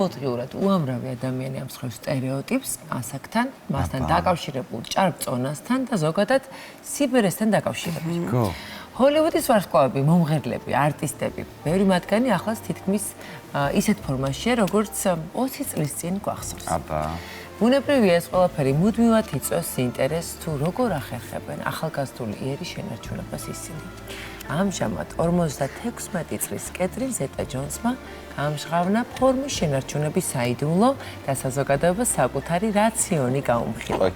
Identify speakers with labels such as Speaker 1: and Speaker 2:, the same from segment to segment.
Speaker 1: Ყოველდღიურად უამრავი ადამიანი ამსხვრევს სტერეოტიპს ასაკთან, მასთან დაკავშირებულ ჭარბწონასთან და ზოგადად სიბერესთან დაკავშირებით. ჰოლივუდის ვარსკვლავები, მომღერლები, არტისტები, ბევრი მათგანი ახლაც თითქმის ისეთ ფორმაშია, როგორც 20 წლის წინ გვახსოვს. ბუნებრივია ეს ყველაფერი მუდმივად იწვევს ინტერესს თუ როგორ ახერხებენ ახალგაზრდული იერი შენარჩუნებას ისინი. ამჟამად 56 წლის კეტრინ ზეტა-ჯონსმა გამჟღავნა ფორმის შენარჩუნების საიდუმლო და საზოგადოებას საკუთარი რაციონი გაუმხილა.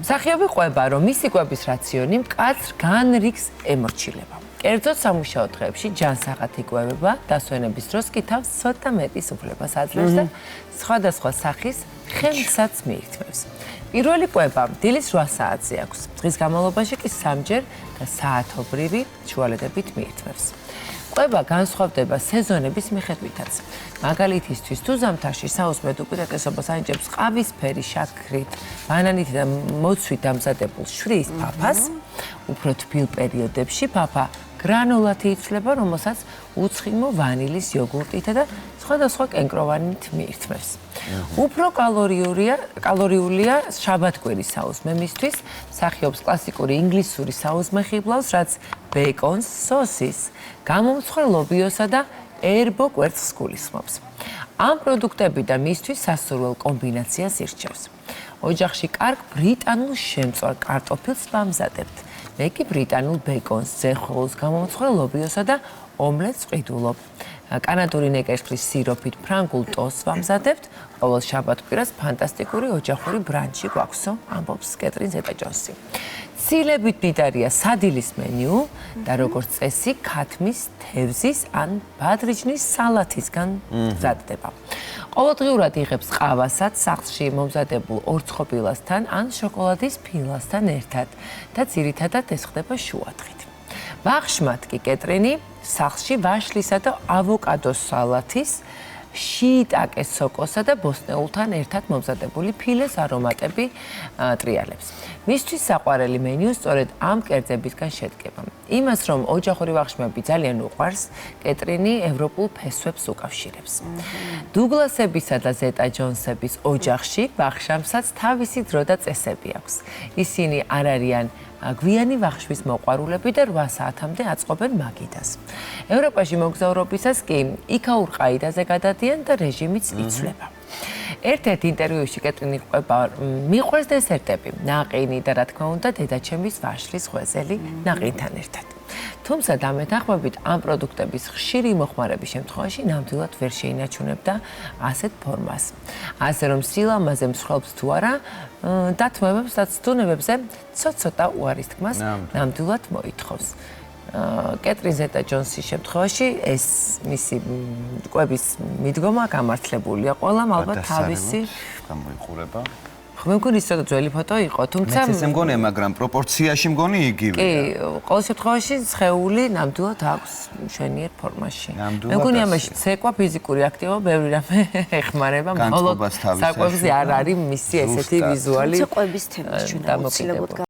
Speaker 1: მსახიობი ყვება, რომ მისი კვების რაციონი მკაცრ განრიგს ემორჩილება. კერძოდ სამუშაო დღეებში ჯანსაღად იკვებება, დასვენების დროს კი თავს ცოტა მეტი სუფლებას აძლევს და სხვადასხვა სახის ხელსაც მიირთმევს. პირველი კვება დილის 8 საათზე აქვს. დღის განმავლობაში კი 3ჯერ და საათობრივი შუალედებით მიირთმევს. კვება განსხვავდება სეზონების მიხედვითაც. მაგალითისთვის, თუ ზამთარში საუზმედ უპირატესობას ანიჭებს ყავისფერი შაქრით, ბანანით და მოცვით დამზადებულ შვრიის ფაფას, უფრო თბილ პერიოდებში ფაფა გრანულათი იცვლება, რომელსაც უცხიმო ვანილის იოგურტითა და სხვადასხვა კენკროვანით მიირთმევს. უფრო კალორიულია შაბათკვირის საუზმე მისთვის, მსახიობს კლასიკური ინგლისური საუზმე ხიბლავს, რაც ბეკონს, სოსის, გამომცხველ ლობიოსა და ერბო კვერცხს გულისხმობს. ამ პროდუქტებიდან მისთვის სასურველ კომბინაციას ირჩევს. ოჯახში კარგ ბრიტანულ შემწვარ კარტოფილს ვამზადებთ. მე კი ბრიტანულ ბეკონს, ძეხოლს, გამომცხველ ლობიოსა და ომლეტს ვყიდულობ. კანადური ნეკერხის სიროფით ფრანგულ ტოსტს ვამზადებთ. ყოველ შაბათ-კვირას ფანტასტიკური ოჯახური ბრანჩი გვაქვსო, ამბობს კეტრინ ზეტა-ჯონსი. ცილებით მდიდარია სადილის მენიუ და როგორც წესი, ქათმის, თევზის ან ბადრიჯნის სალათისგან მზადდება. ყოველდღიურად იღებს ყავასაც სახლში მომზადებულ ორცხობილასთან ან შოკოლადის ფილასთან ერთად და ძირითადად ეს ხდება შუადღით. ვახშმად კი კეტრინი სახლში ვაშლისა და ავოკადოს სალათის, შიიტაკეს სოკოსა და ბოსტნეულთან ერთად მომზადებული ფილეს არომატები ტრიალებს. მისთვის საყვარელი მენიუ სწორედ ამ კერძებისგან შედგება. იმას, რომ ოჯახური ვახშმები ძალიან უყვარს, კეტრინი ევროპულ ფესვებს უკავშირებს. დუგლასებისა და ზეტა-ჯონსების ოჯახში ვახშამსაც თავისი დრო და წესები აქვს. ისინი არ არიან გვიანი ვახშმის მოყვარულები და 8 საათამდე აწყობენ მაგიდას. ევროპაში მოგზაურობისას კი იქაურ ყაიდაზე გადადიან და რეჟიმიც იცვლება. ერთ-ერთ ინტერვიუში კეტრინი ყვება, მიყვარს დესერტები, ნაყინი და რა თქმა უნდა დედაჩემის ვაშლის ღვეზელი ნაყინთან ერთად. თუმცა დამეთანხმებით ამ პროდუქტების ხშირი მოხმარების შემთხვევაში ნამდვილად ვერ შეინარჩუნებდა ასეთ ფორმას. ასე რომ სილამაზე მსხვერპლს თუ არა, დათმობებს და ცდუნებებზე ცოტ-ცოტა უარის თქმას ნამდვილად მოითხოვს. კეტრინ ზეტა-ჯონსის შემთხვევაში ეს მისი კვების მიდგომა გამართლებულია. ყველამ ალბათ თავისი
Speaker 2: გამოიყურება.
Speaker 1: მე მგონი ის ცოტა ძველი ფოტო იყო, თუმცა
Speaker 2: მეც ესე მგონია, მაგრამ პროპორციაში მგონი იგივეა.
Speaker 1: კი, ყოველ შემთხვევაში სხეული ნამდვილად აქვს მშვენიერ ფორმაში. მე მგონი ამაში ცეკვა, ფიზიკური აქტივობა ბევრი რამე ეხმარება, მხოლოდ საკვებზე არ არის მისი ესეთი ვიზუალი.
Speaker 3: თუმცა კვების თემას ჩვენ აუცილებლად